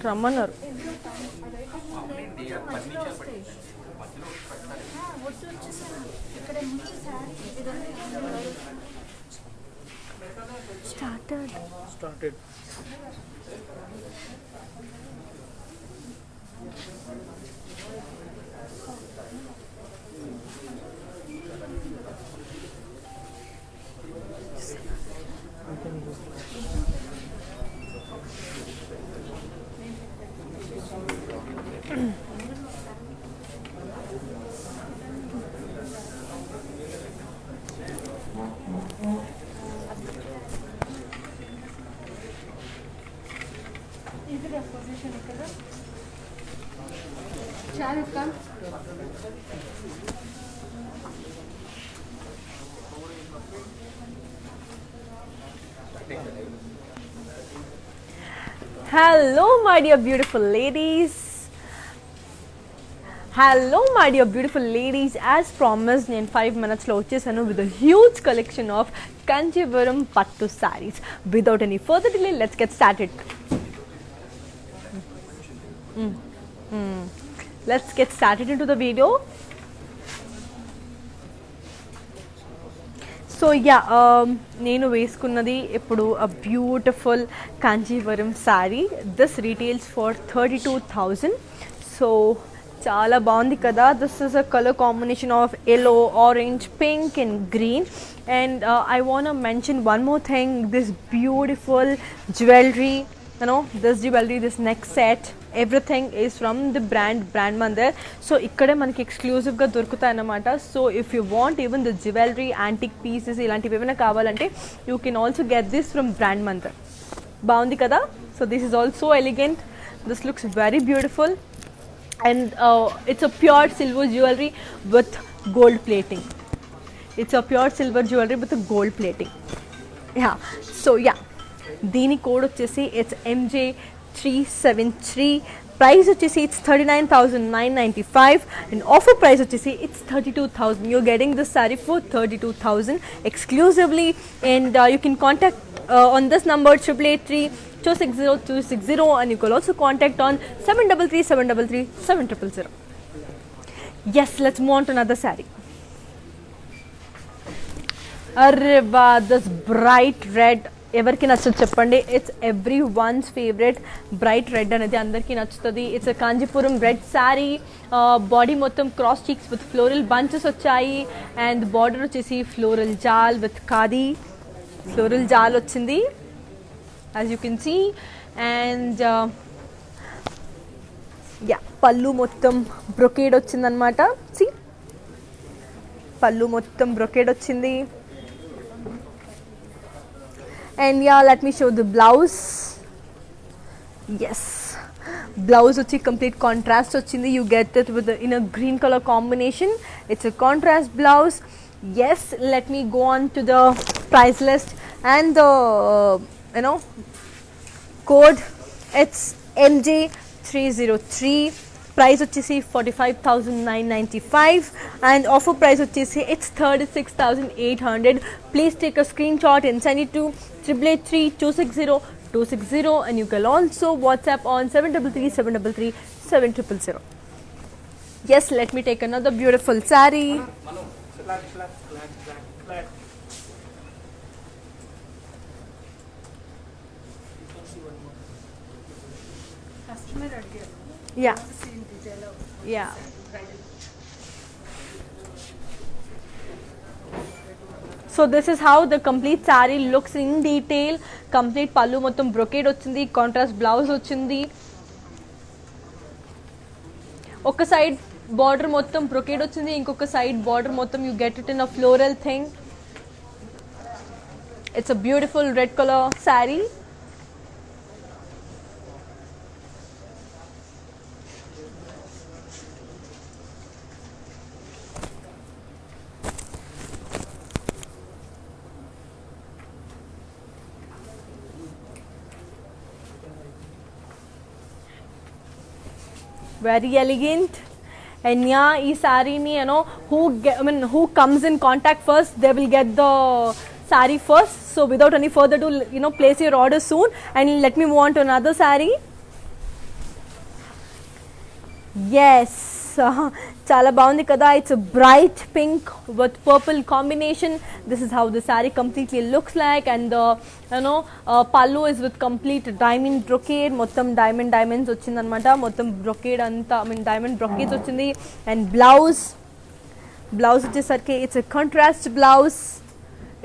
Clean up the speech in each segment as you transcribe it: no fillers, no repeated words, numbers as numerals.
రమ్మన్నారు. Started. Hello my dear beautiful ladies. Hello my dear beautiful ladies. As promised, in 5 minutes lo vachesanu with a huge collection of Kanchivaram Pattu sarees. Without any further delay, let's get started. Let's get started into the video. So yeah నేను వేసుకున్నది ఇప్పుడు a beautiful Kanjeevaram sari. This retails for 32,000. So చాలా బాగుంది కదా. This is a colour combination of yellow, orange, pink and green. And I want to mention one more thing. This beautiful jewelry, you know, this jewelry, this neck set, everything is from the brand Mandir. So ikkade manaki exclusive ga dorkuta anamata. So if you want even the jewelry, antique pieces ilantivi evana kavalante, you can also get this from brand Mandir. Baundi kada. So this is also elegant. This looks very beautiful, and it's a pure silver jewelry with gold plating. It's a pure silver jewelry with a gold plating. Yeah. So yeah, దీని code వచ్చేసి it's MJ373. Price వచ్చేసి it's 39,995 and offer price వచ్చేసి it's 32,000. You're getting this sorry for 32,000 exclusively. And you can contact on this number 883260 and you can also contact on 7337337000. Yes, let's move on to another saree. Arreba, this bright red, ఎవరికి నచ్చదు చెప్పండి. It's everyone's favourite. Bright red అనేది అందరికీ నచ్చుతుంది. It's a Kanchipuram red sari. Body మొత్తం cross checks with floral bunches వచ్చాయి. And border వచ్చేసి floral jaal with khadi floral jaal వచ్చింది, as you can see. And yeah, pallu మొత్తం బ్రొకేడ్ వచ్చిందనమాట. సి, పళ్ళు మొత్తం బ్రొకేడ్ వచ్చింది. And yeah, let me show the blouse. Yes, blouse వచ్చి complete contrast వచ్చింది. You get it with in a green color combination. It's a contrast blouse. Yes, let me go on to the price list and the code. It's MJ303. Price వచ్చేసి 45,995 and offer price వచ్చేసి it's 36,800. Please take a screen shot and send it to 883260 and you can also WhatsApp on 7337337000. Yes, let me take another beautiful saree. Yeah. Yeah. So this is how the complete saree looks in detail. Complete pallu mottham brocade ochindi, contrast blouse ochindi. Oka side border mottham brocade ochindi, inkoka side border mottham you get it in a floral thing. It's a beautiful red color saree. Very elegant. And yeah, ee saree ni, you know, who comes in contact first, they will get the saree first. So without any further ado, you know, place your order soon. And let me move on to another saree. Yes, చాలా బాగుంది కదా. It's a bright pink with purple combination. This is how the saree completely looks like, and the pallu is with complete diamond brocade. మొత్తం diamonds వచ్చిందనమాట. మొత్తం brocade అంతా, I mean diamond brocades వచ్చింది. And blouse వచ్చేసరికి it's a contrast blouse.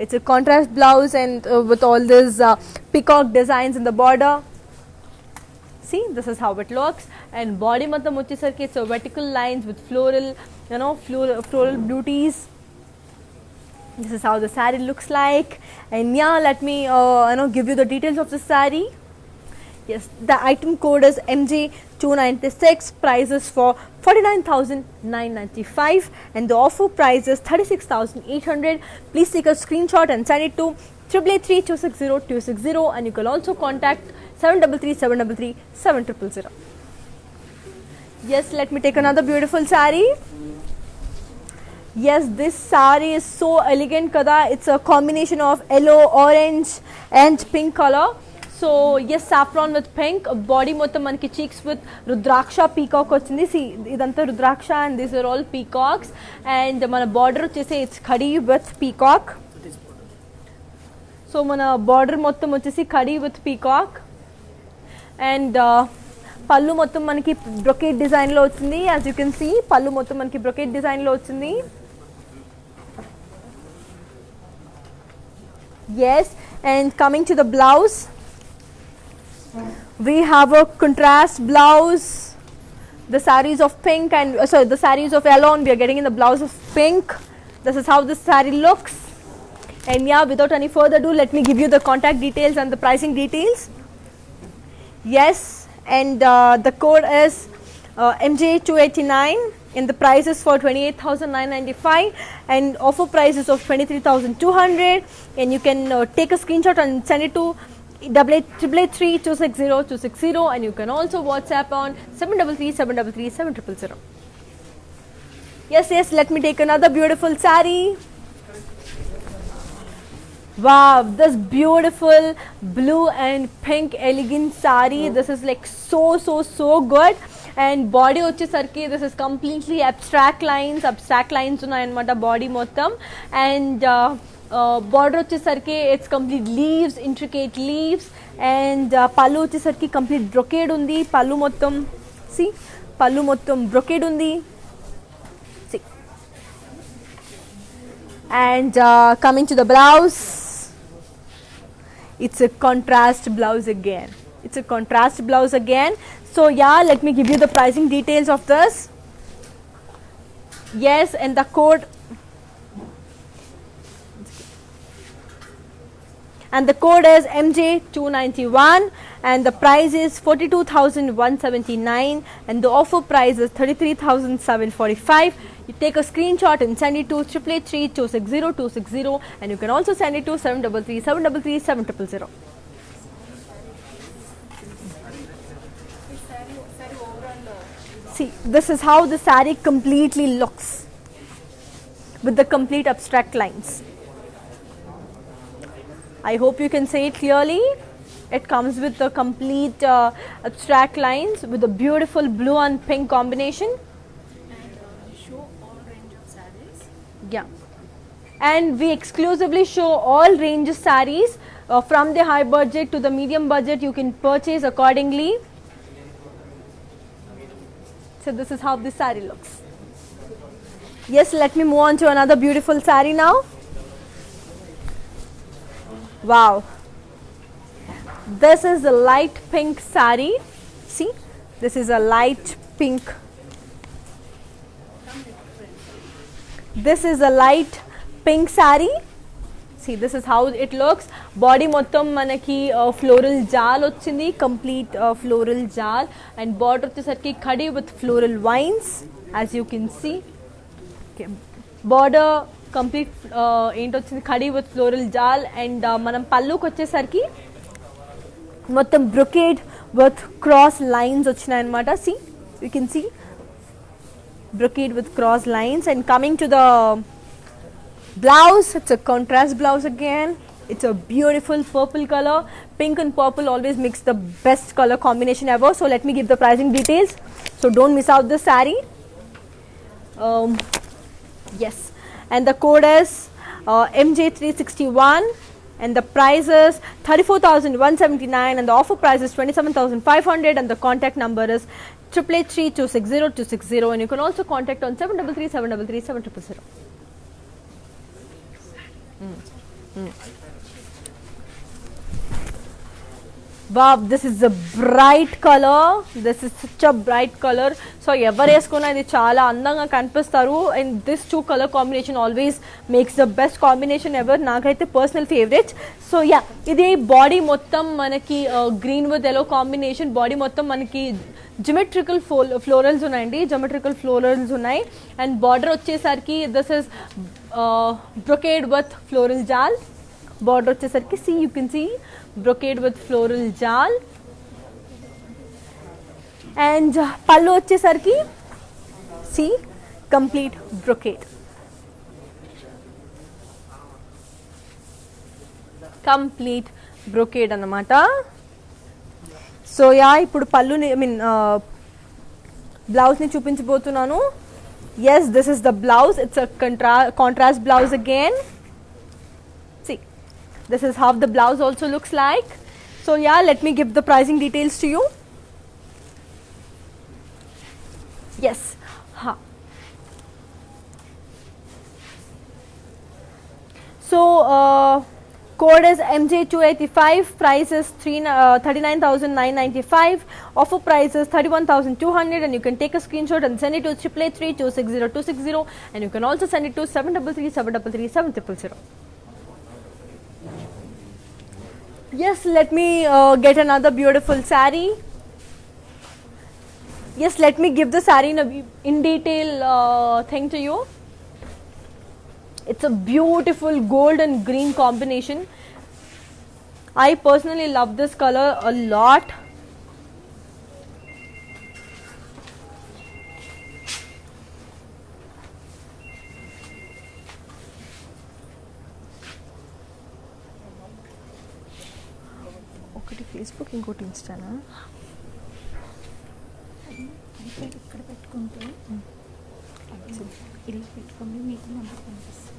It's a contrast blouse and with all this peacock designs in the border. See, this is how it looks. And body matam vachesarki it's a vertical lines with floral, floral beauties. This is how the saree looks like. And yeah, let me give you the details of the saree. Yes, the item code is MJ296. Prices for 49,995 and the offer price is 36,800. Please take a screenshot and send it to 883-260-260, and you can also contact 733-733-7000. Yes, let me take another beautiful saree. Yes, this saree is so elegant kada. It's a combination of yellow, orange and pink color. So yes, saffron with pink. Body మొత్తం మనకి cheeks with rudraksha peacock వచ్చింది. See, ఇదంతా rudraksha and these are all peacocks. And మన border వచ్చేసి it's khadi with peacock. So మన border మొత్తం వచ్చేసి khadi with peacock. And పళ్ళు మొత్తం మనకి బ్రొకేట్ డిజైన్ లో వచ్చింది. as you can see, పళ్ళు మొత్తం మనకి బ్రొకేట్ డిజైన్ లో వచ్చింది. Yes, and coming to the blouse, we have a contrast blouse. The sarees of pink and the sarees of yellow, and we are getting in the blouse of pink. This is how this saree looks. And yeah, without any further ado, let me give you the contact details and the pricing details. Yes, and the code is MJ289 and the price is for 28,995 and offer prices of 23,200, and you can take a screenshot and send it to 883-260-260, and you can also WhatsApp on 733-733-7000. Yes, let me take another beautiful saree. Wow, this beautiful blue and pink elegant saree. This is like so good. And body వచ్చేసరికి this is completely abstract lines ఉన్నాయన్నమాట body మొత్తం. And border వచ్చేసరికి it's complete leaves, intricate leaves. And pallu వచ్చేసరికి complete brocade ఉంది. pallu మొత్తం see, pallu మొత్తం brocade ఉంది. See. And coming to the blouse, it's a contrast blouse again. So yeah, let me give you the pricing details of this. Yes, and the code is MJ291 and the price is 42,179 and the offer price is 33,745. You take a screenshot and send it to 883-260-260, and you can also send it to 733-733-7000. See, this is how the saree completely looks with the complete abstract lines. I hope you can see it clearly. It comes with the complete abstract lines with a beautiful blue and pink combination. Show all range of sarees. Yeah, and we exclusively show all range of sarees from the high budget to the medium budget. You can purchase accordingly. So this is how this saree looks. Yes, let me move on to another beautiful saree now. Wow, this is a light pink saree. See, this is a light pink. This is a light pink saree. See, this is how it looks. Body మొత్తం మనకి floral jaal వచ్చింది, complete floral jaal. And border వచ్చేసరికి khadi with floral vines, as you can see. Border complete ఏంటొచ్చింది, khadi with floral jaal. And మనం పళ్ళుకి వచ్చేసరికి మొత్తం brocade with cross lines వచ్చినాయి అనమాట. See, you can see brocade with cross lines. And coming to the blouse, it's a contrast blouse again. It's a beautiful purple color. Pink and purple always makes the best color combination ever. So let me give the pricing details. So don't miss out this saree. Yes, and the code is MJ361, and the price is 34,179, and the offer price is 27,500, and the contact number is 888-260-260, and you can also contact on 733-733-7000. Wow, this is a bright color. This is such a bright color. So ఎవరు వేసుకున్నా ఇది చాలా అందంగా కనిపిస్తారు. And this two color combination always makes the best combination ever. నాకైతే personal favourite. So yeah, ఇది body మొత్తం మనకి green with yellow combination. Body మొత్తం మనకి జిమెట్రికల్ ఫ్లోరల్స్ ఉన్నాయండి. జిమెట్రికల్ ఫ్లోరల్స్ ఉన్నాయి. అండ్ బార్డర్ వచ్చేసరికి this is brocade with floral jaal. Border వచ్చేసరికి see you can see brocade with floral jal, and pallu vachesarki see complete brocade, complete brocade annamata. So yeah, ippudu pallu ni blouse ni chupinchibothunnanu. Yes, this is the blouse. It's a contrast blouse again. This is how the blouse also looks like. So yeah, let me give the pricing details to you. Yes. So code is MJ285, price is 39,995, offer price is 31,200, and you can take a screenshot and send it to 888-260-260, and you can also send it to 733-733-7000. Yes, let me get another beautiful saree. Yes, let me give the saree in detail thing to you. It's a beautiful gold and green combination. I personally love this color a lot. Facebook ఇంకోటి ఇన్స్టానా ఇక్కడ పెట్టుకుంటే ఇలా పెట్టుకోండి మీకు number పంపిస్తాను.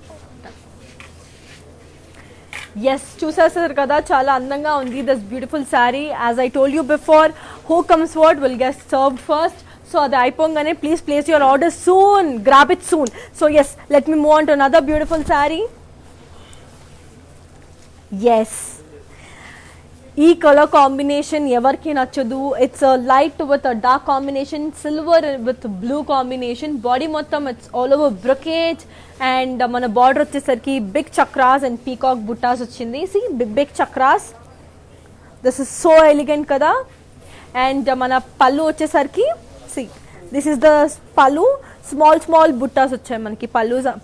Yes, చూసేసారు కదా, చాలా అందంగా ఉంది this beautiful sari. As I told you before, who comes word will get served first. So అది అయిపోగానే please place your order soon, grab it soon. So yes, let me move on to another beautiful sari. Yes, ఈ colour combination ఎవరికి నచ్చదు. It's light with dark combination, silver with blue combination. Body మొత్తం it's all over brocade, and మన border వచ్చేసరికి big chakras and peacock బుట్టాస్ వచ్చింది. See big chakras, this is so elegant కదా. అండ్ మన పళ్ళు వచ్చేసరికి see this is the pallu, small small buttas వచ్చాయి మనకి.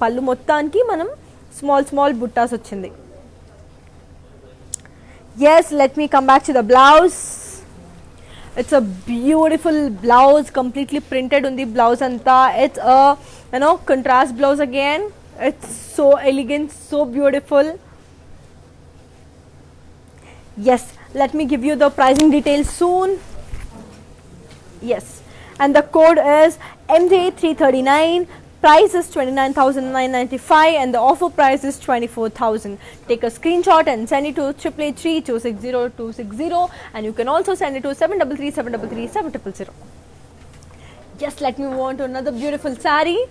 పళ్ళు మొత్తానికి మనం స్మాల్ బుట్టాస్ వచ్చింది. Yes, let me come back to the blouse. It's a beautiful blouse, completely printed on the blouse anta. It's a contrast blouse again. It's so elegant, so beautiful. Yes, let me give you the pricing details soon. Yes, and the code is MJ339. Price is 29,995, and the offer price is 24,000. Take a screenshot and send it to 888-260-260, and you can also send it to 733-733-7000. Just let me move on to another beautiful saree.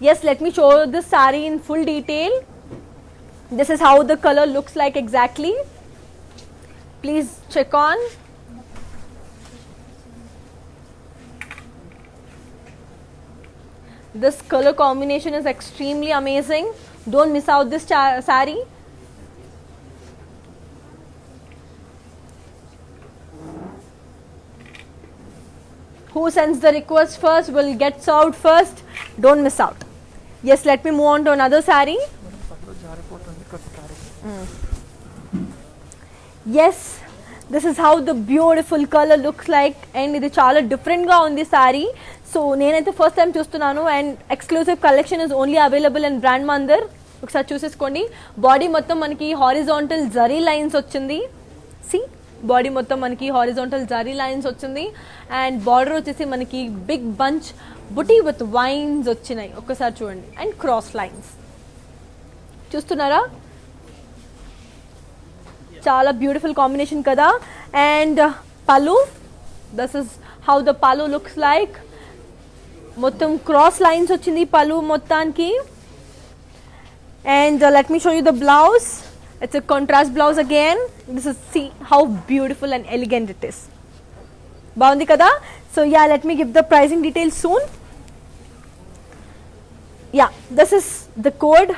Yes, let me show this saree in full detail. This is how the color looks like exactly. Please check on. This color combination is extremely amazing. Don't miss out this saree. Who sends the request first will get served first. Don't miss out. Yes, let me move on to another saree. Yes, this is how the beautiful color looks like, and ఇది చాలా డిఫరెంట్గా ఉంది sari. So నేనైతే first time చూస్తున్నాను, and exclusive collection is only available in brand Mandir. ఒకసారి చూసేసుకోండి. Body మొత్తం మనకి horizontal zari lines వచ్చింది. సి బాడీ మొత్తం మనకి హారిజాంటల్ జరీ లైన్స్ వచ్చింది. అండ్ బార్డర్ వచ్చేసి మనకి big bunch buti with wines వచ్చినాయి. ఒక్కసారి చూడండి. అండ్ క్రాస్ లైన్స్ చూస్తున్నారా, చాలా బ్యూటిఫుల్ కాంబినేషన్ కదా. అండ్ పళ్ళు, దిస్ ఇస్ హౌ ద పళ్ళు లుక్స్ లైక్. మొత్తం క్రాస్ లైన్స్ వచ్చింది పళ్ళు మొత్తానికి. And let me show you the blouse. It's a contrast blouse again. This is, see how beautiful and elegant it is. Baundi kada. So yeah, let me give the pricing details soon. Yeah, this is the code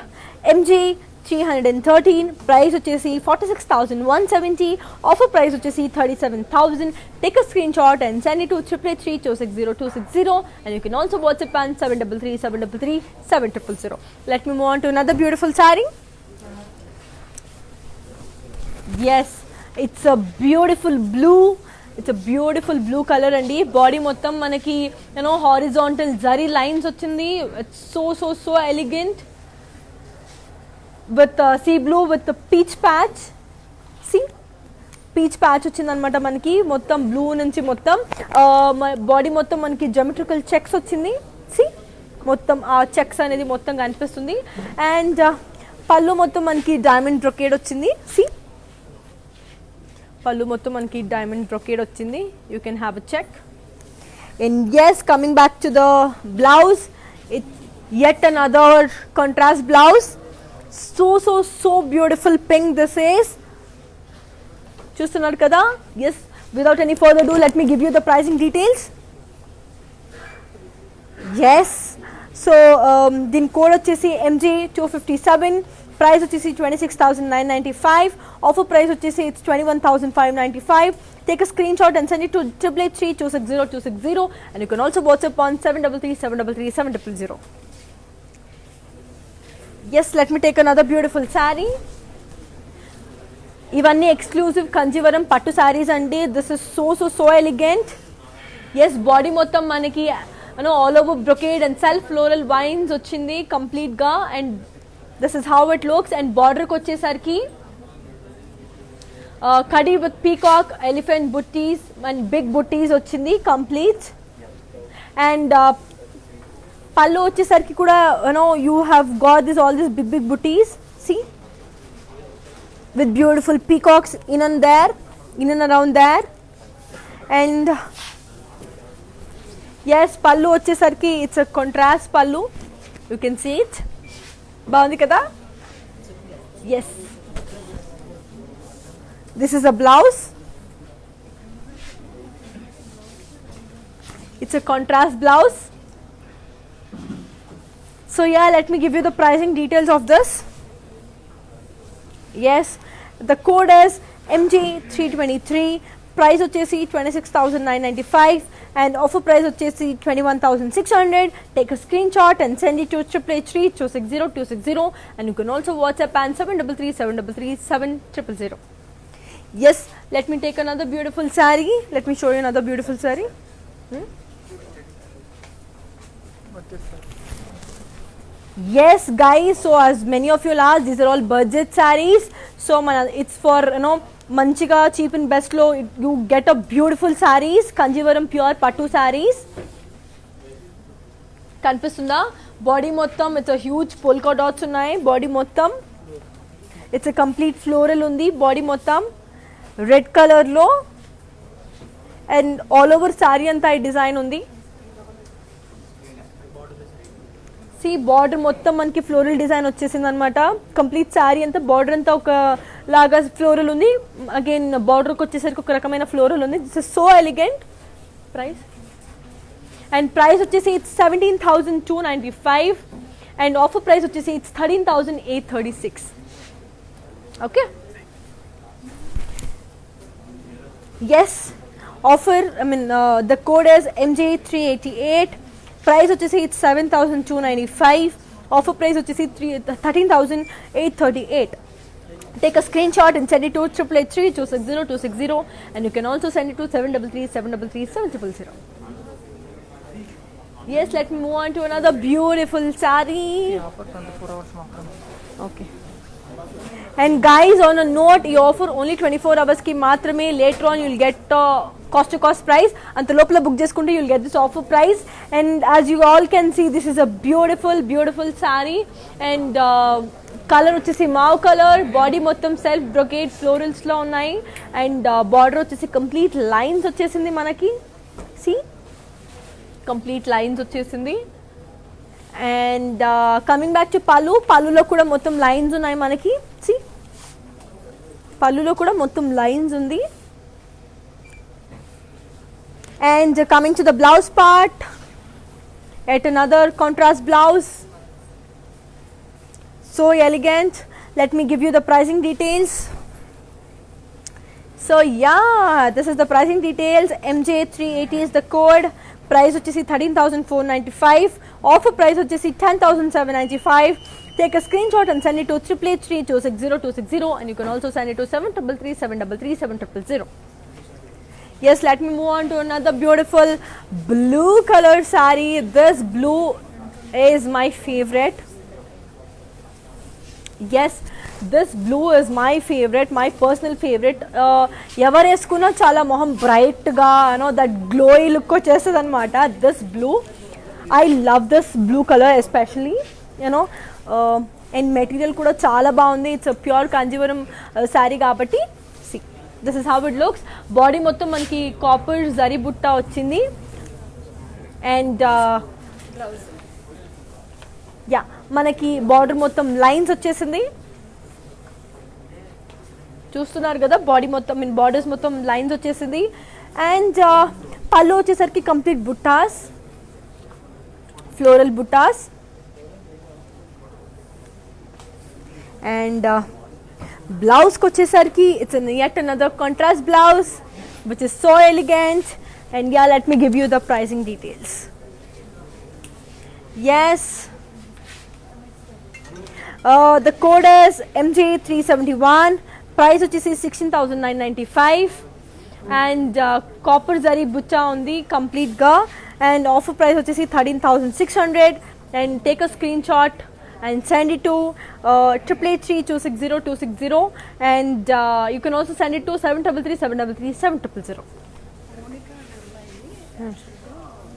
MJ 313. Price vachesi 46,170. Offer price vachesi 37,000. Take a screenshot and send it to 333-260-260. And you can also WhatsApp on 733-733-7000. Let me move on to another beautiful saree. Yes, it's a beautiful blue. It's a beautiful blue color andi. Body mottam manaki horizontal zari lines ochindi. It's so elegant. With sea blue with the peach patch. See, peach patch వచ్చిందనమాట మనకి. మొత్తం blue నుంచి మొత్తం body మొత్తం మనకి geometrical checks వచ్చింది. C మొత్తం ఆ చెక్స్ అనేది మొత్తం కనిపిస్తుంది. అండ్ పళ్ళు మొత్తం మనకి డైమండ్ బ్రొకేడ్ వచ్చింది. సి పళ్ళు మొత్తం మనకి డైమండ్ బ్రొకేడ్ వచ్చింది. You can have a check. And yes, coming back to the blouse, it's yet another contrast blouse. So beautiful pink this is. చూస్తున్నారు కదా. Yes, without any further ado, let me give you the pricing details. Yes, so din code వచ్చేసి MJ 257. price వచ్చేసి 26,995. offer price వచ్చేసి it's 21,595. take a screenshot and send it to 883-260-260. and you can also WhatsApp on 733-733-700. Yes, let me take another beautiful saree. ఇవన్నీ exclusive Kanjeevaram పట్టు సారీస్ అండి. This is so elegant. Yes, body మొత్తం మనకి all over brocade and self floral vines వచ్చింది complete గా. And this is how it looks. And బార్డర్కి వచ్చేసరికి కడీ with peacock elephant buttis and big buttis వచ్చింది కంప్లీట్. అండ్ పళ్ళు వచ్చేసరికి కూడా you have got all these big booties. See, with beautiful peacocks in and around there. And yes, pallu vachesarki it's a contrast pallu. You can see it. Baagundi kada. Yes, this is a blouse. It's a contrast blouse. So yeah, let me give you the pricing details of this. Yes, the code is MJ 323. price వచ్చేసి 26,995 and offer price వచ్చేసి 21,600. take a screenshot and send it to 883-260-260. and you can also WhatsApp and 733-733-700. Yes, let me take another beautiful saree. Let me show you another beautiful saree. Yes guys, so as many of you asked, these are all budget sarees. So it's for manchiga cheap and best lo you get a beautiful sarees, kanjivaram pure pattu sarees. Kanpistunda body mottam it's a huge polka dots unnai. Body mottam it's a complete floral undi. Body mottam red color lo and all over saree anta design undi. See, border మొత్తం మనకి floral design వచ్చేసింది అనమాట. Complete sari అంతా border అంతా ఒక లాగా floral ఉంది. Again బార్డర్కి వచ్చేసరికి ఒక రకమైన ఫ్లోరల్ ఉంది. This is so elegant. Price and price వచ్చేసి ఇట్స్ 17,295 అండ్ ఆఫర్ ప్రైస్ వచ్చేసి it's 13,836. Okay. Yes, offer the code is MJ388. price వచ్చేసి it's 7,295. offer price వచ్చేసి 13,838. take a screenshot and send it to 883-260-260. and you can also send it to 733-733-700. Yes, let me move on to another beautiful saree. Okay. And guys, on a note, ఈ offer only 24 అవర్స్కి మాత్రమే. Later on you'll get cost to cost price. అంత లోపల book చేసుకుంటే you'll get this offer price. And as you all can see this is a beautiful sari. And colour వచ్చేసి mauve colour, body మొత్తం self brocade ఫ్లోరల్స్లో ఉన్నాయి. And border వచ్చేసి complete lines వచ్చేసింది మనకి. సి కంప్లీట్ లైన్స్ వచ్చేసింది. అండ్ కమింగ్ బ్యాక్ టు పళ్ళులో కూడా మొత్తం లైన్స్ ఉన్నాయి మనకి. సి పళ్ళులో కూడా మొత్తం లైన్స్ ఉంది. And coming to the blouse part, at another contrast blouse, so elegant. Let me give you the pricing details. So yeah, this is the pricing details. MJ380 is the code. Price వచ్చేసి 13,495. Offer price వచ్చేసి 10,795. Take a screenshot and send it to 888-260-260, and you can also send it to 733-733-7000. Yes, let me move on to another beautiful blue color saree. This blue is my favorite. Yes, this blue is my favorite, my personal favorite. ఎవరు వేసుకున్నా చాలా మొహం బ్రైట్గా that glowy look వచ్చేస్తుంది అనమాట. This blue, I love this blue colour especially. And material కూడా చాలా బాగుంది. ఇట్స్ ప్యూర్ కాంజీవరం శారీ కాబట్టి C this is how it looks. Body మొత్తం మనకి కాపర్ జరీ బుట్ట వచ్చింది. అండ్ యా మనకి బార్డర్ మొత్తం లైన్స్ వచ్చేసింది. చూస్తున్నారు కదా, బాడీ మొత్తం బార్డర్స్ మొత్తం లైన్స్ వచ్చేసింది. అండ్ పళ్ళు వచ్చేసరికి కంప్లీట్ బుట్టాస్, ఫ్లోరల్ బుట్టాస్. అండ్ బ్లౌజ్కి వచ్చేసరికి it's yet another contrast blouse which is so elegant. And yeah, let me give you the pricing details. Yes, the code is MJ371. Price వచ్చేసి 16,995. And copper zari బుచ్చా ఉంది కంప్లీట్గా. And offer price వచ్చేసి 13,600. And take a screen shot and send it to 888-260-260, and you can also send it to 733-733-7000. Monika అనే అమ్మాయి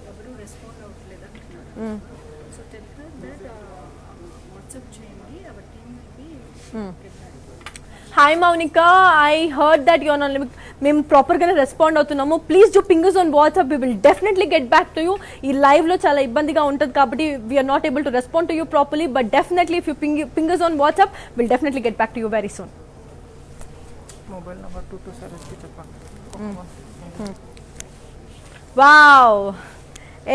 ఎవరు respond అవ్వట్లేదు అంటున్నారు. So tell her that WhatsApp చేయండి, our team will be. Hi Mounika, I heard that your not మేము ప్రాపర్గానే respond అవుతున్నాము. Please do ping us on WhatsApp, we will definitely get back to you. ఈ లైవ్లో చాలా ఇబ్బందిగా ఉంటుంది కాబట్టి we are not able to respond to you properly, but definitely if you ping us on WhatsApp will definitely get back to you very soon. Mobile number 22 చెప్పండి. Wow,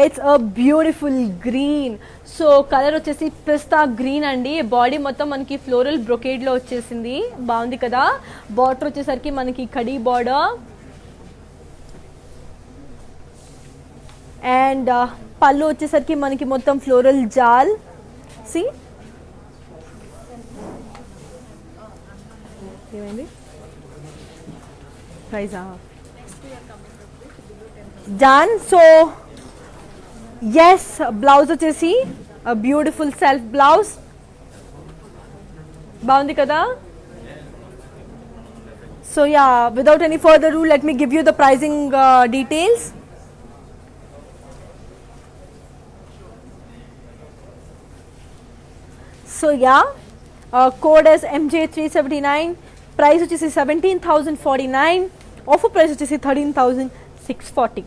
it's a beautiful green. So colour వచ్చేసి పిస్తా green అండి. Body మొత్తం మనకి floral బ్రొకేడ్లో వచ్చేసింది, బాగుంది కదా. Border వచ్చేసరికి మనకి కడీ బార్డర్. అండ్ పళ్ళు వచ్చేసరికి మనకి మొత్తం ఫ్లోరల్ జాల్. సి ఏమైంది ప్రైజా డన్. సో ఎస్, బ్లౌజ్ వచ్చేసి బ్యూటిఫుల్ సెల్ఫ్ బ్లౌజ్, బాగుంది కదా. So ya, without any further రూ, let me give you the pricing details. So ya, code is MJ379. Price వచ్చేసి 17,049. ఆఫర్ ప్రైస్ వచ్చేసి 13,640.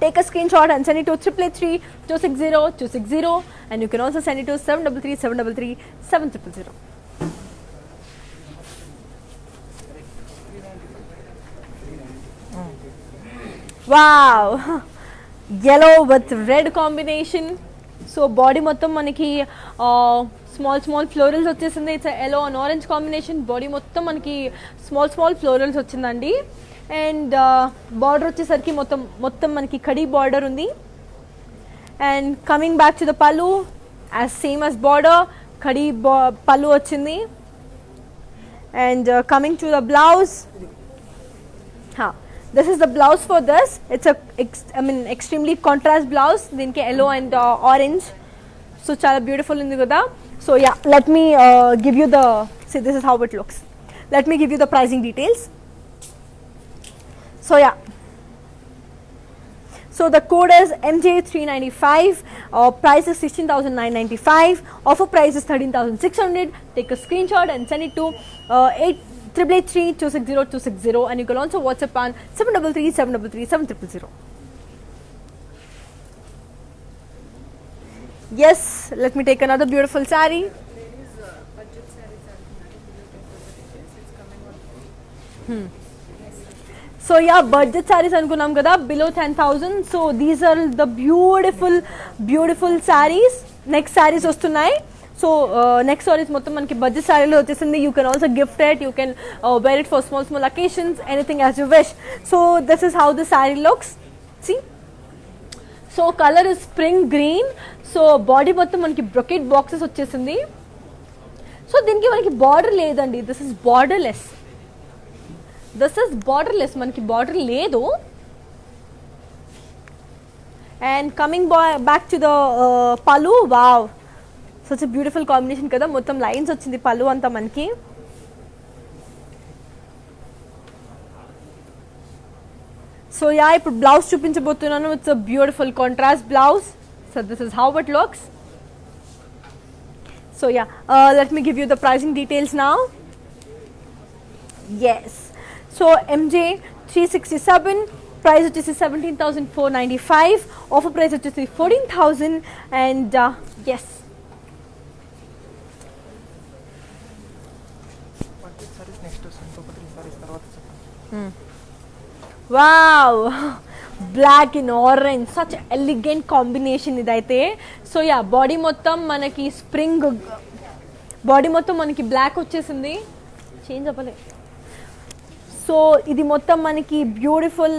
Take a screenshot and send it to 888-260-260, and you can also send it to 733-733-7000. Wow, yellow with red combination. So body మొత్తం మనకి small florals వచ్చేసింది. It's yellow and orange combination. Body మొత్తం మనకి small florals వచ్చిందండి. And border వచ్చేసరికి మొత్తం మనకి కడీ బార్డర్ ఉంది. And coming back to the pallu, as same as border, కడీ పళ్ళు వచ్చింది. And coming to the blouse, this is the blouse for this. It's extremely contrast blouse. దీనికి yellow అండ్ ఆరెంజ్. సో చాలా beautiful ఉంది కదా. So yeah, let me give you the, see this is how it looks. Let me give you the pricing details. So yeah, so the code is MJ395, price is 16,995, offer price is 13,600. Take a screenshot and send it to 8883260 and you can also WhatsApp on 733 Yes, let me take another beautiful saree. Ladies budget sarees are it's coming on. So yeah, budget sarees anukunnam kada, below 10,000. So these are the beautiful sarees. Next sarees వస్తున్నాయి. So next sarees మొత్తం మనకి budget saree లో వచ్చేసింది. You can also gift it, you can wear it for small occasions, anything as you wish. So this is how the saree looks. See, so color is spring green. So body మొత్తం మనకి brocade boxes వచ్చేసింది. So దీనికి మనకి border లేదండి, this is borderless. మనకి border లేదు. And coming back to the pallu, wow such a beautiful combination కదా, మొత్తం లైన్స్ వచ్చింది పలు అంతా మనకి. సో యా, ఇప్పుడు బ్లౌజ్ చూపించబోతున్నాను. It's a beautiful contrast blouse. So this is how it looks. So yeah, let me give you the pricing details now. Yes, so MJ 367, price which is 17,495, offer price which is 14,000, and yes. Budget saris next వస్తుంది, ఇంకొక 3 సారీస్ తర్వాత చెప్పండి. Wow, black and orange, such elegant combination ఇదైతే. So yeah, body మొత్తం మనకి spring, body మొత్తం మనకి black వచ్చేసింది. చేంజ్ అవ్వలే. సో ఇది మొత్తం మనకి బ్యూటిఫుల్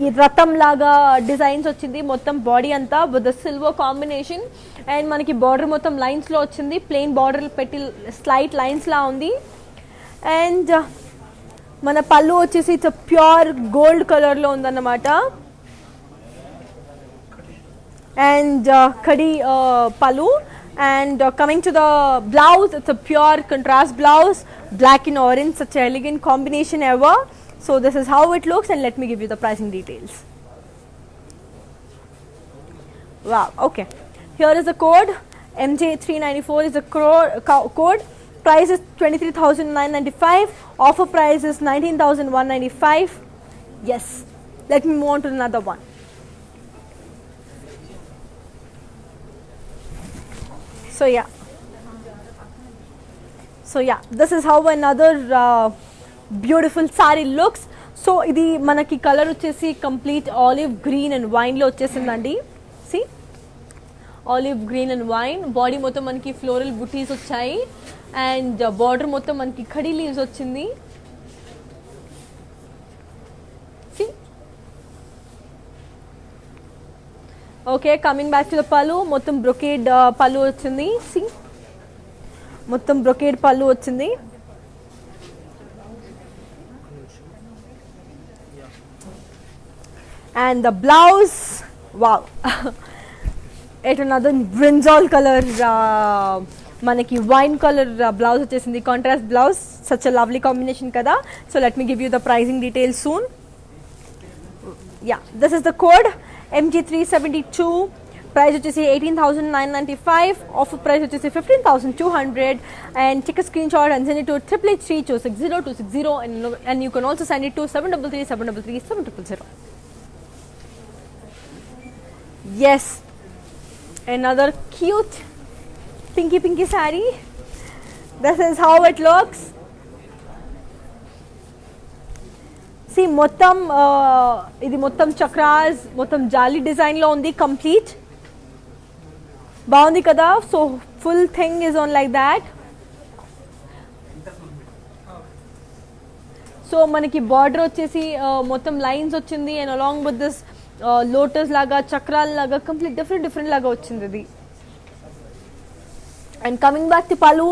ఈ రథం లాగా డిజైన్స్ వచ్చింది మొత్తం బాడీ అంతా with the silver combination. And మనకి బార్డర్ మొత్తం లైన్స్లో వచ్చింది, ప్లెయిన్ బార్డర్ పెట్టి స్లైట్ లైన్స్లా ఉంది. అండ్ మన పళ్ళు వచ్చేసి ఇట్స్ ప్యూర్ గోల్డ్ కలర్లో ఉందన్నమాట. And khadi palu. And coming to the blouse, it's a pure contrast blouse, black and orange, such an elegant combination ever. So this is how it looks, and let me give you the pricing details. Wow, okay, here is the code. MJ394 is the code. Price is 23,995, offer price is 19,195. Yes, let me move on to another one. So yeah, this is how another beautiful saree looks. So ఇది మనకి colour వచ్చేసి complete olive green and wine లో వచ్చేసిందండి. See, olive green and wine, body మొత్తం మనకి floral butis వచ్చాయి. And border మొత్తం మనకి ఖడీ లీవ్స్ వచ్చింది. See, okay, coming back to the pallu, మొత్తం బ్రొకేడ్ పళ్ళు వచ్చింది. సి, మొత్తం బ్రొకేడ్ పళ్ళు వచ్చింది. And the blouse, wow, it another brinjal color, manaki wine color blouse వచ్చేసింది, contrast blouse, such a lovely combination kada. So let me give you the pricing details soon. Yeah, this is the code MG372, price వచ్చేసి 18,995, offer price వచ్చేసి 15,200, and take a screenshot and send it to 8883260 and you can also send it to 733 Yes, another cute pinky saree. This is how it looks. See, మొత్తం ఇది మొత్తం chakras, మొత్తం జాలీ design లో ఉంది, complete బాగుంది కదా. So full thing is on like that. So మనకి border వచ్చేసి మొత్తం లైన్స్ వచ్చింది, and along with this lotus లాగా, చక్రాల లాగా, కంప్లీట్ డిఫరెంట్ లాగా వచ్చింది ఇది. And coming back to pallu,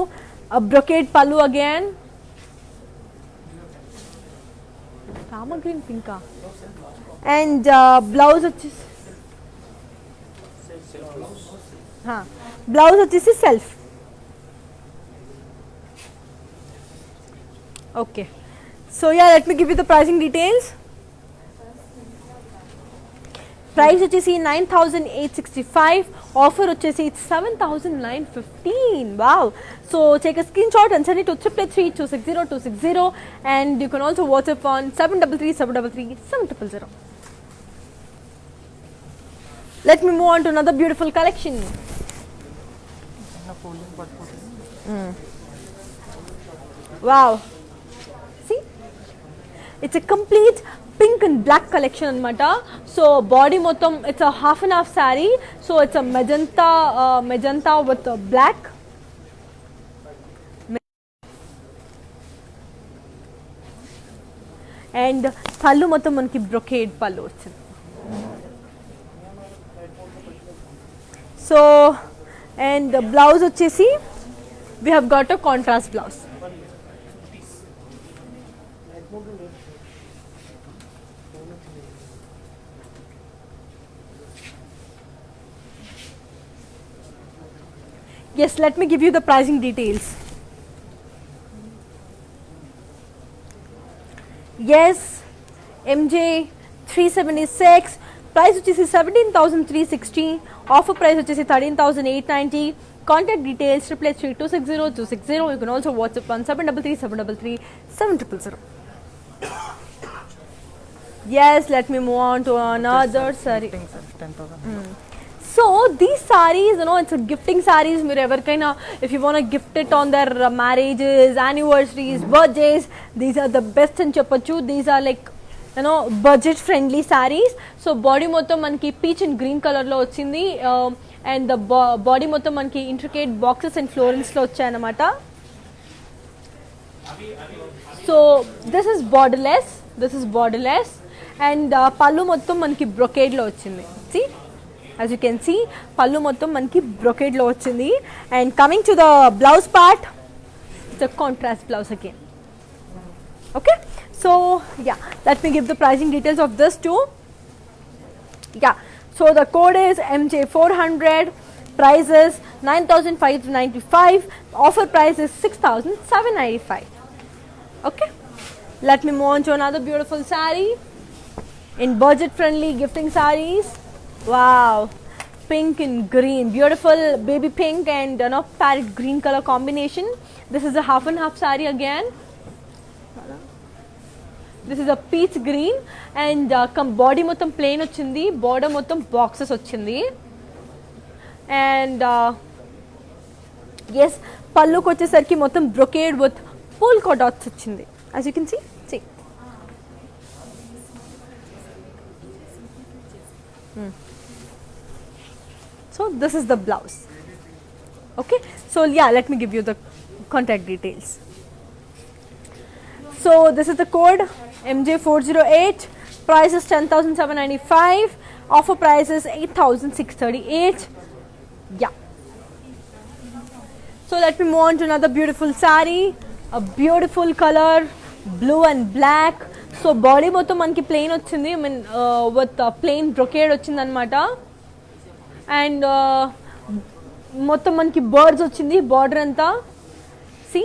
brocade pallu again. రామ గ్రీన్ పింకా. అండ్ బ్లౌజ్ వచ్చేసి బ్లౌజ్ వచ్చేసి self. Okay. So yeah, let me give you the pricing details. Price వచ్చేసి 9,865, offer వచ్చేసి 7,915. Wow. So take a screenshot and send it to 333-260-260, and you can also WhatsApp on 733-733-700. Let me move on to another beautiful collection. చిన్న folding పట్టుకుంటుంది. Wow. See? It's a complete pink and black collection anamata. So body motham, it's a half and half saree. So it's a magenta with black. And pallu motham manki brocade pallu vachindi. So and the blouse vachesi we have got a contrast blouse. Yes, let me give you the pricing details. Yes, MJ 376, price which is 17,360, offer price which is 13,890. Contact details 888-260-260. You can also WhatsApp on 733-733-700. Yes, let me move on to another saree. 10,000. So these sarees, you know, it's a gifting sarees. మీరు ఎవరికైనా if you want to gift it on their marriages, anniversaries, birthdays, these are the best అని చెప్పొచ్చు. These are like, you know, budget friendly sarees. So body మొత్తం మనకి peach and green color లో వచ్చింది, and the body మొత్తం మనకి intricate boxes and florals లో వచ్చాయన్నమాట. So this is borderless, and పళ్ళు మొత్తం మనకి brocade లో వచ్చింది. See? As you can see, pallu mottam manki brocade lo vachindi. And coming to the blouse part, it's a contrast blouse again. Okay, so yeah, let me give the pricing details of this too. Yeah, so the code is MJ400, price is 9,595, offer price is 6,795. Okay, let me move on to another beautiful saree in budget friendly gifting sarees. Wow, pink and green, beautiful baby pink and, you know, parrot green color combination. This is a half and half saree again. This is a peach green, and body మొత్తం plain వచ్చింది, border మొత్తం boxes వచ్చింది. And yes, పళ్ళుకి వచ్చేసరికి మొత్తం brocade with polka dots వచ్చింది. As you can see. So this is the blouse. Okay, so yeah, let me give you the contact details. So this is the code MJ408, price is 10,795, offer price is 8,638. Yeah. So let me move on to another beautiful saree, a beautiful color, blue and black. So body మొత్తం మనకి plain వచ్చింది, I mean with plain brocade వచ్చింది అన్నమాట. And మొత్తం మనకి birds వచ్చింది, border అంతా. C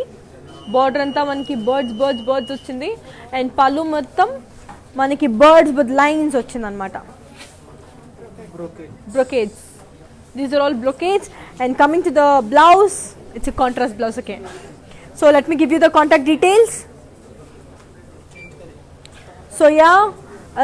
border అంతా మనకి బర్డ్స్ వచ్చింది, అండ్ పళ్ళు మొత్తం మనకి బర్డ్స్ విత్ లైన్స్ వచ్చింది అనమాట. Brocades, these are all brocades. And coming to the blouse, it's a contrast blouse again. So let me give you the contact details. So ya,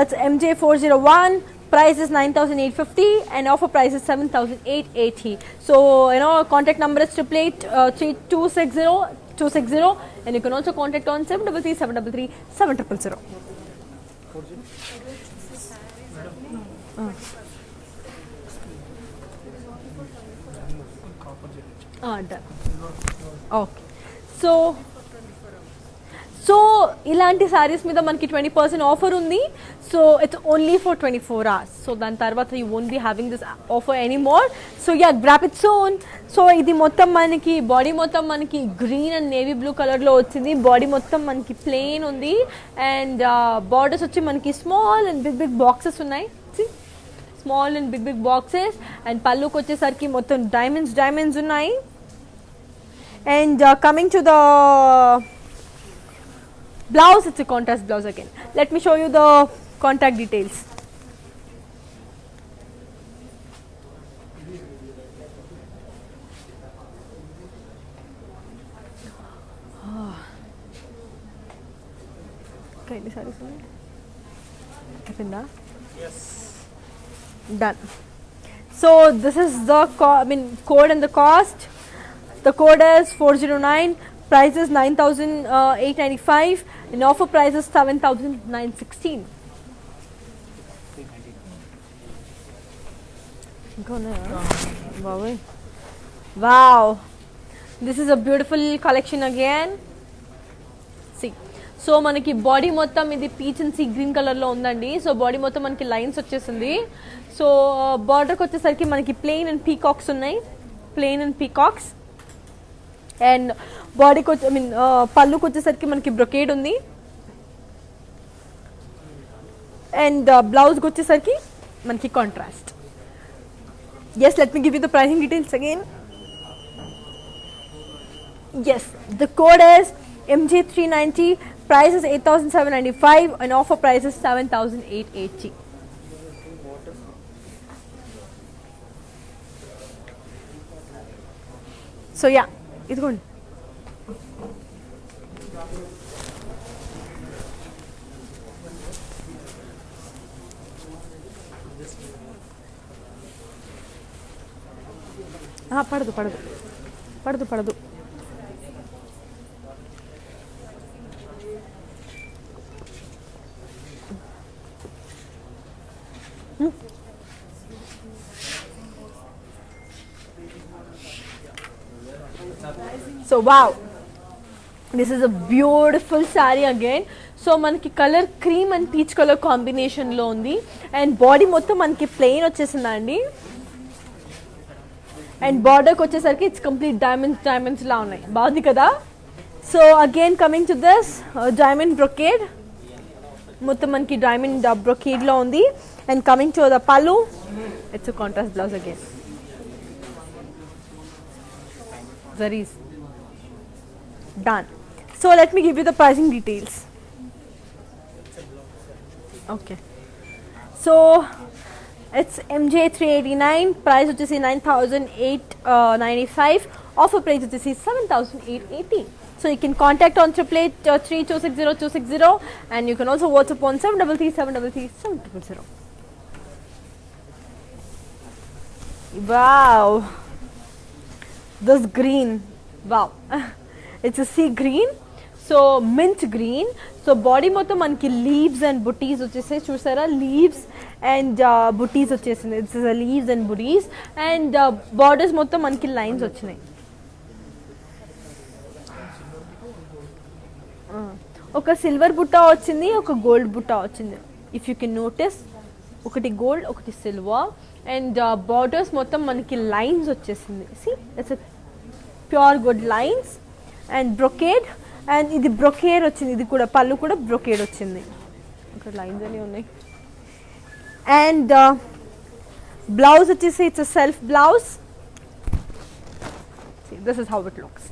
it's MJ401, price is 9,850 and offer price is 7,880. So you know, contact number is 888-260-260, and you can also contact on 733-733-700. Done. Okay, so ఇలాంటి సారీస్ మీద మనకి 20% offer ఉంది. So it's only for 24 hours. So దాని తర్వాత you won't be having this offer any more. So yeah, grab it soon. So ఇది మొత్తం మనకి body మొత్తం మనకి గ్రీన్ అండ్ నేవీ బ్లూ కలర్లో వచ్చింది. బాడీ మొత్తం మనకి ప్లెయిన్ ఉంది, అండ్ బార్డర్స్ వచ్చి మనకి స్మాల్ అండ్ బిగ్ బాక్సెస్ ఉన్నాయి. Small and big boxes. And పళ్ళుకి వచ్చేసరికి మొత్తం డైమండ్స్ ఉన్నాయి. And coming to the Blouse, it's a contrast blouse again. Let me show you the contact details. Kindly sorry for me. Yes. Done. So this is the code and the cost. The code is 409. Price is 9,895. And offer price is 7,916. Wow. This is a beautiful collection again. See. So మనకి body మొత్తం ఇది peach and sea green కలర్లో ఉందండి. So body మొత్తం మనకి lines వచ్చేసింది. So బార్డర్కి వచ్చేసరికి మనకి ప్లెయిన్ అండ్ పీకాక్స్ ఉన్నాయి. Plain and peacocks. అండ్ బాడీకి వచ్చి పళ్ళుకి వచ్చేసరికి మనకి బ్రొకేడ్ ఉంది. అండ్ బ్లౌజ్కి వచ్చేసరికి మనకి contrast. Yes, let me give you the pricing details again. Yes, the code is MJ390. Price is 8,795 and offer price is 7,880. So yeah, it's good. పడదు. So wow, this is a beautiful saree again. So మనకి colour cream and peach colour కాంబినేషన్లో ఉంది. And body మొత్తం మనకి plain వచ్చేసిందండి. And బార్డర్కి వచ్చేసరికి it's complete diamonds లా ఉన్నాయి. బాగుంది కదా. So again coming to this diamond brocade. మొత్తం మనకి డైమండ్ బ్రొకేడ్లో ఉంది. అండ్ కమింగ్ టు ద పళ్ళు, it's a contrast blouse again. Zaris. Done. So let me give you the pricing details. Okay. So it's MJ389. Price which is 9,895. Offer price which is 7,880. So you can contact on 888-3260-260 and you can also WhatsApp on 733-733-700. Wow. This green, wow. It's a sea green. So mint green. So body మొత్తం మనకి leaves and booties వచ్చేసాయి. చూసారా, leaves and booties వచ్చేసింది. It's a leaves and booties and borders మొత్తం మనకి lines వచ్చినాయి. ఒక silver బుట్ట వచ్చింది, ఒక గోల్డ్ బుట్ట వచ్చింది. ఇఫ్ యూ కెన్ నోటీస్, ఒకటి గోల్డ్ ఒకటి సిల్వర్. అండ్ బార్డర్స్ మొత్తం మనకి లైన్స్ వచ్చేసింది. See, it's pure good lines and brocade. And ఇది బ్రొకేడ్ వచ్చింది, ఇది కూడా పళ్ళు కూడా బ్రొకేడ్ వచ్చింది. ఇక్కడ లైన్స్ అన్నీ ఉన్నాయి. అండ్ బ్లౌజ్ వచ్చేసి it's self blouse. This is how it looks.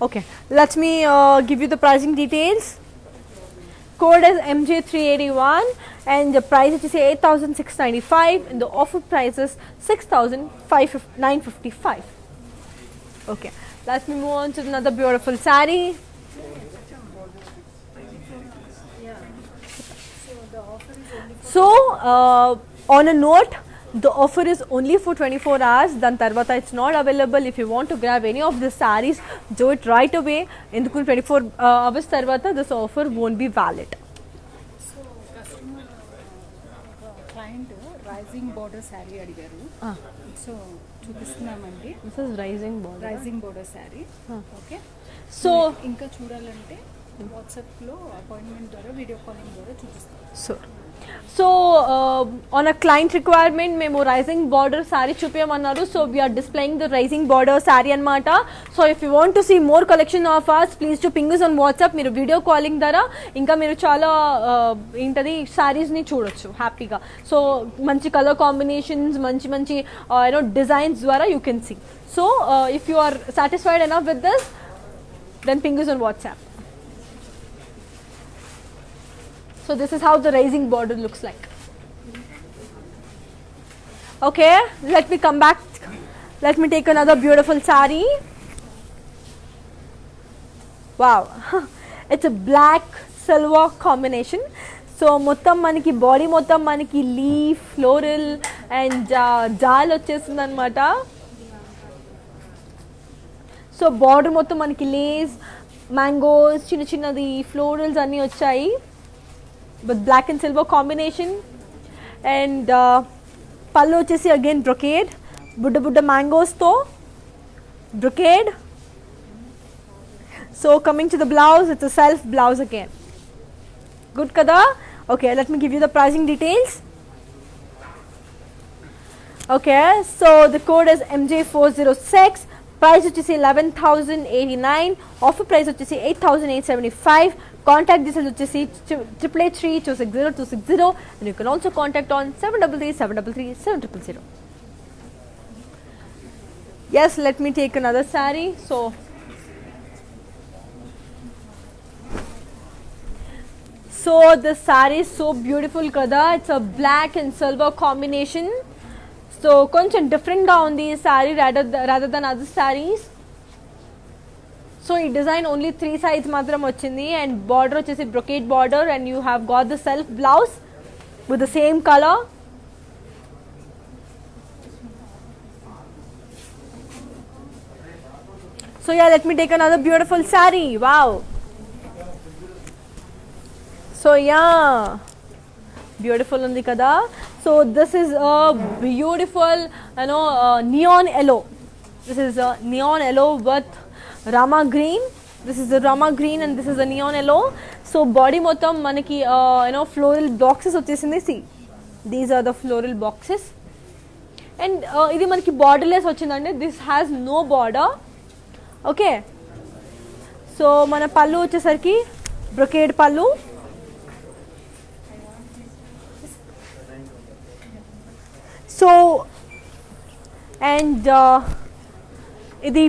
Okay, let me give you the pricing details. Code is MJ381 and the price is 8,695 and the offer price is 6,955. Okay, let me move on to another beautiful saree. So on a note, the offer is only for 24 hours. Then tarvata it's not available. If you want to grab any of the sarees, do it right away. Enduku 24 hours tarvata this offer won't be valid. So customer client rising border sari అడిగారు. So చూపిస్తున్నామండి. This is rising border. Rising border sari. Okay, So ఇంకా చూడాలంటే వాట్సాప్లో appointment ద్వారా video calling ద్వారా చూపిస్తాం. So on a client requirement మేము rising border sari చూపించమన్నారు. So we are displaying the rising border sari అనమాట. So if you want to see more collection of us, please to ping us on WhatsApp. మీరు video calling ద్వారా ఇంకా మీరు చాలా ఏంటది శారీస్ని చూడొచ్చు హ్యాపీగా. సో మంచి కలర్ కాంబినేషన్స్, మంచి మంచి డిజైన్స్ ద్వారా you can see. So if you are satisfied enough with this, then ping us on WhatsApp. So this is how the rising border looks like. Okay, let me come back. Let me take another beautiful saree. Wow, it's a black silver combination. So మొత్తం మనకి body మొత్తం మనకి leaf floral and జాల్ వచ్చేస్తుంది అనమాట. So border మొత్తం మనకి Lay's mangoes చిన్న చిన్నది ఫ్లోరల్స్ అన్నీ వచ్చాయి with black and silver combination. And pallu వచ్చేసి అగైన్ బ్రొకేడ్ బుడ్డ బుడ్డ మ్యాంగోస్తో brocade. So coming to the blouse, it's a self blouse again. Good కదా? Okay, let me give you the pricing details. Okay, so the code is MJ406. Price వచ్చేసి 11,089. Offer price వచ్చేసి 8,875. Contact details వచ్చేసి 888-260-260, and you can also contact on 733-733-7000. Yes, let me take another saree. So the saree is so beautiful kada. It's a black and silver combination. So కొంచెం different గా ఉంది ఈ saree rather than other sarees. So ఈ design only 3 sides మాత్రం వచ్చింది and border వచ్చేసి brocade border, and you have got the self blouse with the same color. So yeah, let me take another beautiful saree. Wow. So yeah, beautiful undi kada. So this is a beautiful, neon yellow. This is a neon yellow with rama green. This is the rama green and this is a neon yellow. So body motam manaki floral boxes vachesindi. See, these are the floral boxes, and idi manaki borderless vachindandi. This has no border. Okay, so mana pallu vachesariki brocade pallu. So and the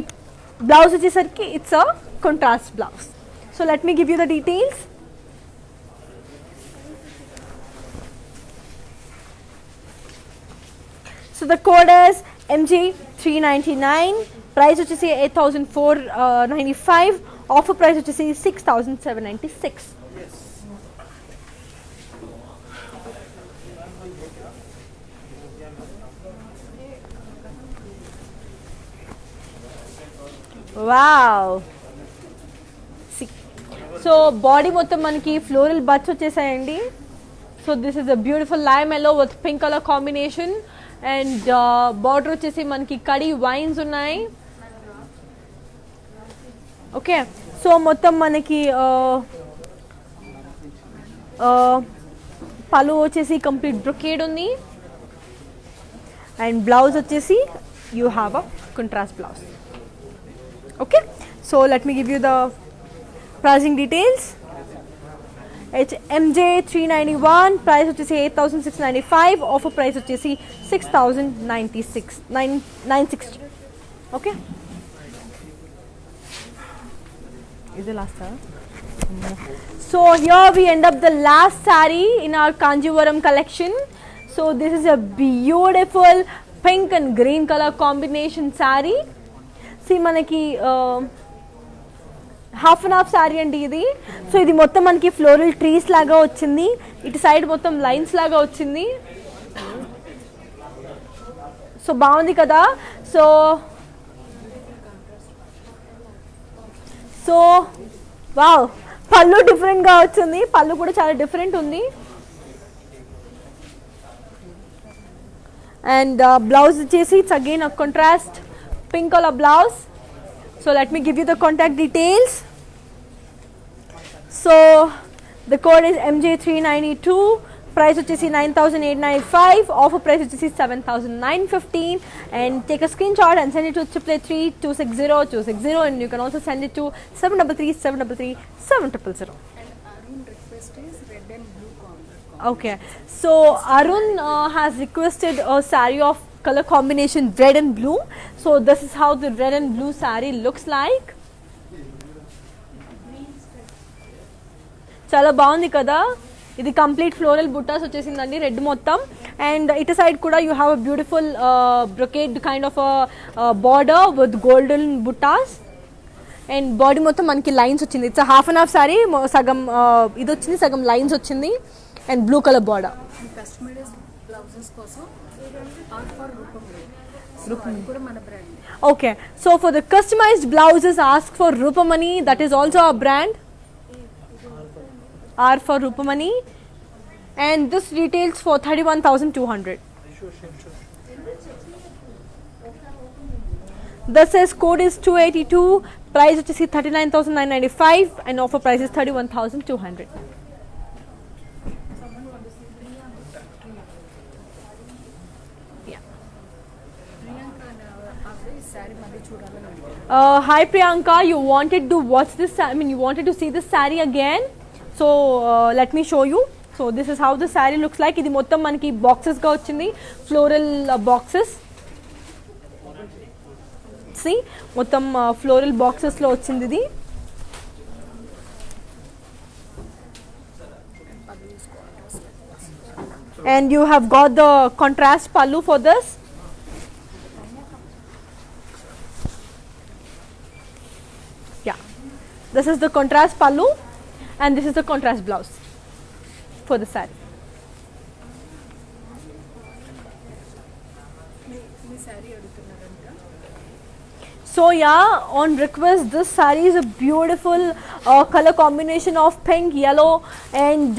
blouse వచ్చేసరికి it's a contrast blouse. So let me give you the details. So the code is MJ399. Price వచ్చేసి 8,495. Offer price వచ్చేసి 6,796. Wow. So body మొత్తం మనకి floral బట్స్ వచ్చేసాయండి. So this is a beautiful lime yellow with pink colour combination, and border వచ్చేసి మనకి కడి wines ఉన్నాయి. Okay, so మొత్తం మనకి పళ్ళు వచ్చేసి కంప్లీట్ బ్రొకేడ్ ఉంది, అండ్ బ్లౌజ్ వచ్చేసి you have a contrast blouse. Okay, so let me give you the pricing details. It's MJ391. Price వచ్చేసి 8,695. Offer price వచ్చేసి 6,960. Okay, is the last time. So here we end up the last saree in our Kanjivaram collection. So this is a beautiful pink and green color combination saree. See, మనకి half and half sari అండి ఇది. So ఇది మొత్తం మనకి floral trees లాగా వచ్చింది, ఇటు side మొత్తం లైన్స్ లాగా వచ్చింది. సో బాగుంది కదా. సో వావ్, పళ్ళు డిఫరెంట్గా వచ్చింది, పళ్ళు కూడా చాలా డిఫరెంట్ ఉంది. అండ్ బ్లౌజ్ వచ్చేసి it's again a contrast pink color blouse. So let me give you the contact details. So the code is MJ392. Price వచ్చేసి 9,895. Offer price వచ్చేసి 7,915. And take a screenshot and send it to 888-260-260, and you can also send it to 733-733-7000. And Arun request is red and blue combo. Okay, so Arun has requested a saree of color combination red and blue. So this is how the red and blue saree looks like. చాలా బాగుంది కదా. ఇది complete floral బుట్టాస్ వచ్చేసిందండి red మొత్తం. And ఇటు side కూడా you have a beautiful brocade kind of border with golden buttas. And body మొత్తం మనకి లైన్స్ వచ్చింది. It's half and half sari, సగం ఇది వచ్చింది, సగం లైన్స్ వచ్చింది. And blue colour border. Customize blouses కోసం ఆల్ ఫర్ రూపం కూడా మన brand. Okay, so for the customized blouses ask for Rupamani, that is also our brand. R for Rupamani, and this retails for 31,200. The says code is 282, price is 39,995 and offer price is 31,200. Hi Priyanka, you wanted to watch this, you wanted to see this saree again. So let me show you. So this is how the saree looks like. ఇది మొత్తం మనకి boxes గా వచ్చింది, floral boxes. See, మొత్తం floral boxes లో వచ్చింది ఇది. And you have got the contrast pallu for this. Yeah, this is the contrast pallu. And this is the contrast blouse for the saree. So yeah, on request, this saree is a beautiful color combination of pink, yellow and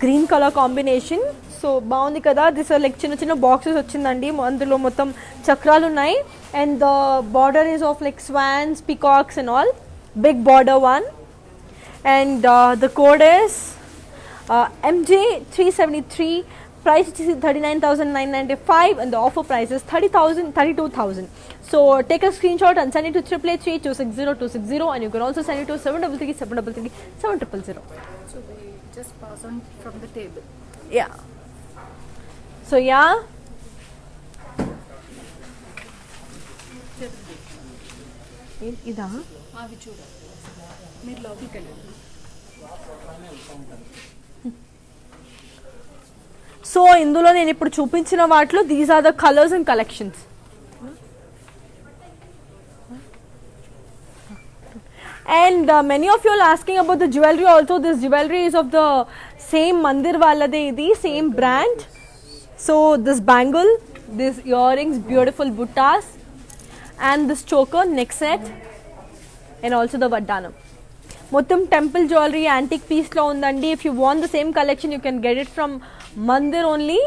green color combination. So బాగుంది కదా. This like చిన్న చిన్న boxes వచ్చిందండి, అందులో మొత్తం చక్రాలు ఉన్నాయి. And the border is of like swans, peacocks and all, big border one. And the code is MJ373, price is 39,995 and the offer price is 32,000. So take a screenshot and send it to 888-260-260, and you can also send it to 733-733-7000. So we just pass on from the table. Yeah. So yeah. ఇదా అవి చూడండి, మీరు లోపలికి వెళ్ళండి. So ఇందులో నేను ఇప్పుడు చూపించిన వాటిలో these are the colours and collections. And many of you are asking about the jewelry also. This jewelry is of the same Mandir Valade idi, same brand. So this bangle, these earrings, beautiful buttas, and this choker, neck set, and also the vaddanam. Mottam temple jewelry, antique piece lo undandi. If you want the same collection, you can get it from Mandir only.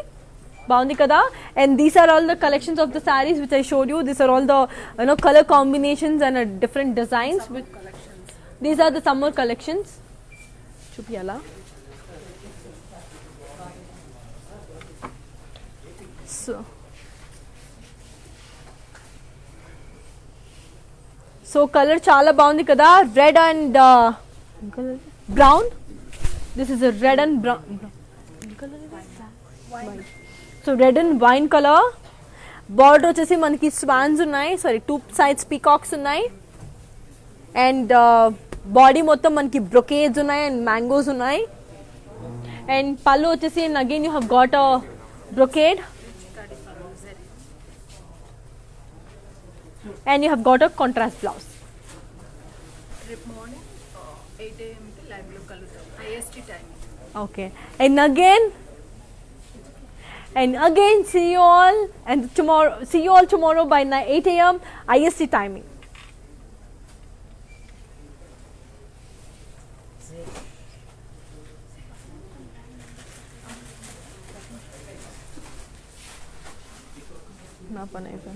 Baundi kada. And these are all the collections of the sarees which I showed you. These are all the color combinations and different designs. These are the summer collections. Chupiyala. So color chala baundi kada. Red and brown. This is a red and brown. White. So red and wine color. Border వచ్చేసి మనకి swans ఉన్నాయి, sorry two sides peacocks ఉన్నాయి. And body మొత్తం మనకి brocades ఉన్నాయి and mangoes ఉన్నాయి. And pallu వచ్చేసి, and again you have got a brocade. And you have got a contrast blouse. రేపు మార్నింగ్ 8 AM కి లైవ్ లో కలుద్దాం, IST timing. Okay. And again see you all tomorrow by 8 AM IST timing. Na panay pa.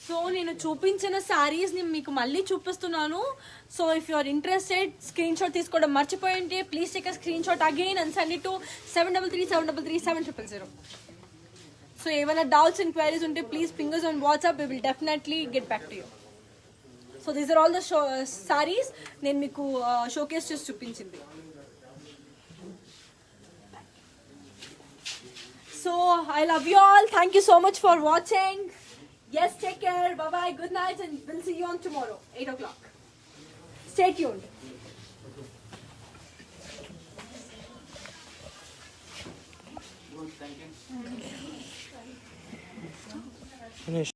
So నేను చూపించిన శారీస్ని మీకు మళ్ళీ చూపిస్తున్నాను. So if you are interested screenshot తీసుకోవడం మర్చిపోయింటే please take a screenshot again and send it to 7337337000. So ఏమైనా doubts enquiries ఉంటే please ping us on WhatsApp, we will definitely get back to you. So these are all the saris నేను మీకు showcase చేసి చూపించింది. So I love you all. Thank you so much for watching. Yes, take care. Bye bye. Good night, and we'll see you on tomorrow, 8 o'clock. Stay tuned. Finish.